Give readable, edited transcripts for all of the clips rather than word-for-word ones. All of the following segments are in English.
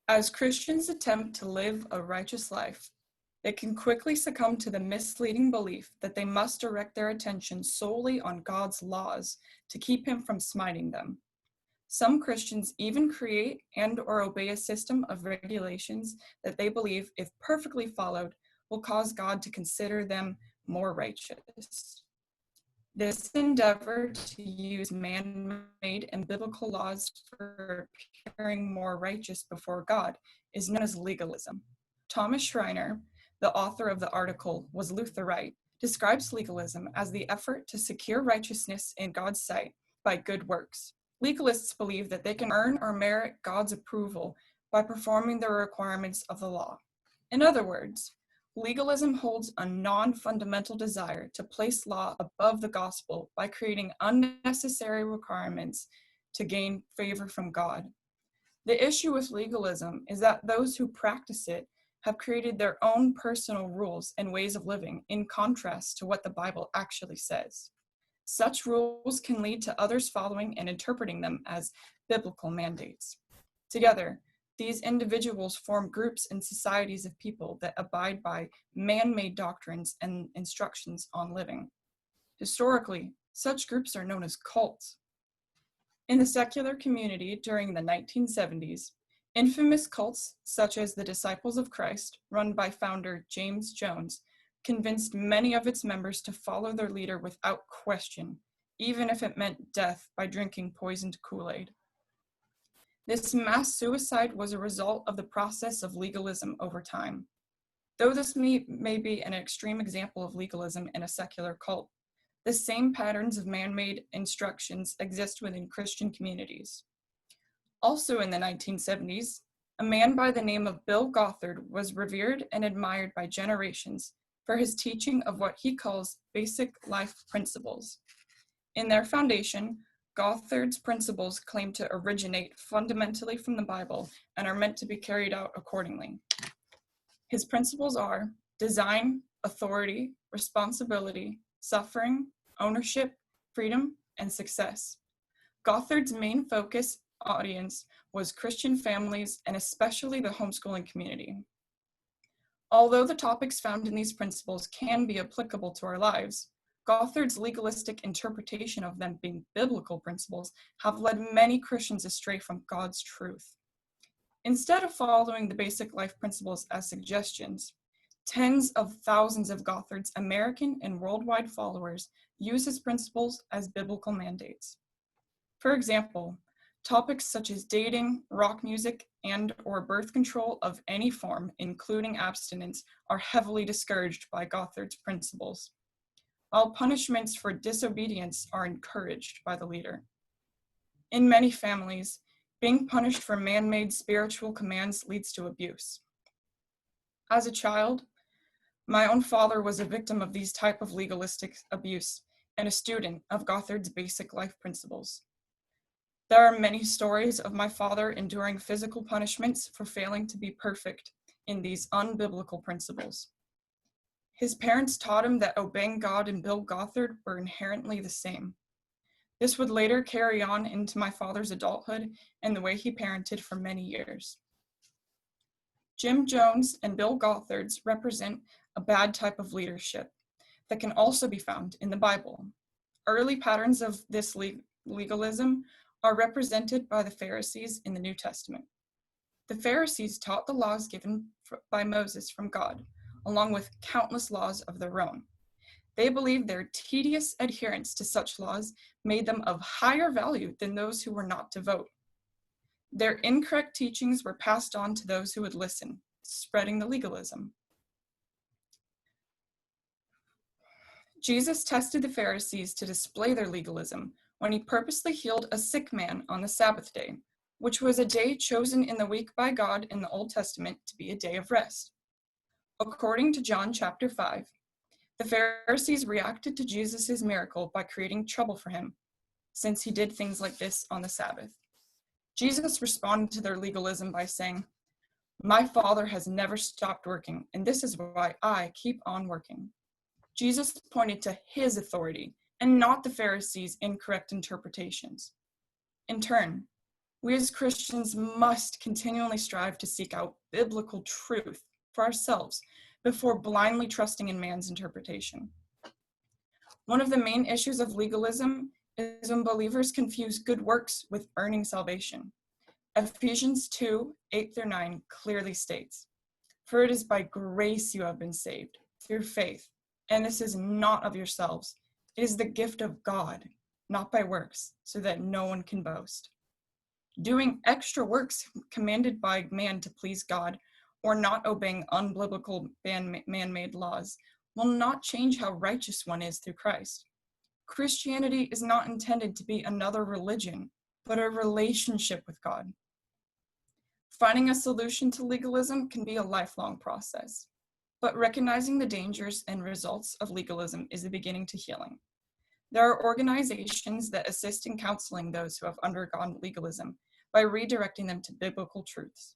As Christians attempt to live a righteous life, they can quickly succumb to the misleading belief that they must direct their attention solely on God's laws to keep him from smiting them. Some Christians even create and or obey a system of regulations that they believe, if perfectly followed, will cause God to consider them more righteous. This endeavor to use man-made and biblical laws for appearing more righteous before God is known as legalism. Thomas Schreiner, the author of the article Was Luther Right?, describes legalism as the effort to secure righteousness in God's sight by good works. Legalists believe that they can earn or merit God's approval by performing the requirements of the law. In other words, legalism holds a non-fundamental desire to place law above the gospel by creating unnecessary requirements to gain favor from God. The issue with legalism is that those who practice it have created their own personal rules and ways of living in contrast to what the Bible actually says. Such rules can lead to others following and interpreting them as biblical mandates. Together, these individuals form groups and societies of people that abide by man-made doctrines and instructions on living. Historically, such groups are known as cults. In the secular community during the 1970s, infamous cults such as the Disciples of Christ, run by founder James Jones, convinced many of its members to follow their leader without question, even if it meant death by drinking poisoned Kool-Aid. This mass suicide was a result of the process of legalism over time. Though this may be an extreme example of legalism in a secular cult, the same patterns of man-made instructions exist within Christian communities. Also in the 1970s, a man by the name of Bill Gothard was revered and admired by generations for his teaching of what he calls basic life principles. In their foundation, Gothard's principles claim to originate fundamentally from the Bible and are meant to be carried out accordingly. His principles are design, authority, responsibility, suffering, ownership, freedom, and success. Gothard's main focus audience was Christian families and especially the homeschooling community. Although the topics found in these principles can be applicable to our lives, Gothard's legalistic interpretation of them being biblical principles have led many Christians astray from God's truth. Instead of following the basic life principles as suggestions, tens of thousands of Gothard's American and worldwide followers use his principles as biblical mandates. For example, topics such as dating, rock music, and or birth control of any form, including abstinence, are heavily discouraged by Gothard's principles, while punishments for disobedience are encouraged by the leader. In many families, being punished for man-made spiritual commands leads to abuse. As a child, my own father was a victim of these type of legalistic abuse and a student of Gothard's basic life principles. There are many stories of my father enduring physical punishments for failing to be perfect in these unbiblical principles. His parents taught him that obeying God and Bill Gothard were inherently the same. This would later carry on into my father's adulthood and the way he parented for many years. Jim Jones and Bill Gothard's represent a bad type of leadership that can also be found in the Bible. Early patterns of this legalism are represented by the Pharisees in the New Testament. The Pharisees taught the laws given by Moses from God, along with countless laws of their own. They believed their tedious adherence to such laws made them of higher value than those who were not to vote. Their incorrect teachings were passed on to those who would listen, spreading the legalism. Jesus tested the Pharisees to display their legalism when he purposely healed a sick man on the Sabbath day, which was a day chosen in the week by God in the Old Testament to be a day of rest. According to John chapter 5, the Pharisees reacted to Jesus' miracle by creating trouble for him, since he did things like this on the Sabbath. Jesus responded to their legalism by saying, "My Father has never stopped working, and this is why I keep on working." Jesus pointed to his authority and not the Pharisees' incorrect interpretations. In turn, We as Christians must continually strive to seek out biblical truth for ourselves before blindly trusting in man's interpretation. One of the main issues of legalism is when believers confuse good works with earning salvation. Ephesians 2:8-9 clearly states, "For it is by grace you have been saved, through faith, and this is not of yourselves. It is the gift of God, not by works, so that no one can boast." Doing extra works commanded by man to please God, or not obeying unbiblical man-made laws, will not change how righteous one is through Christ. Christianity is not intended to be another religion, but a relationship with God. Finding a solution to legalism can be a lifelong process, but recognizing the dangers and results of legalism is the beginning to healing. There are organizations that assist in counseling those who have undergone legalism by redirecting them to biblical truths.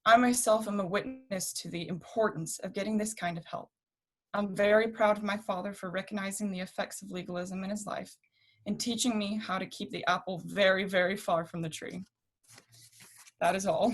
I myself am a witness to the importance of getting this kind of help. I'm very proud of my father for recognizing the effects of legalism in his life and teaching me how to keep the apple very, very far from the tree. That is all.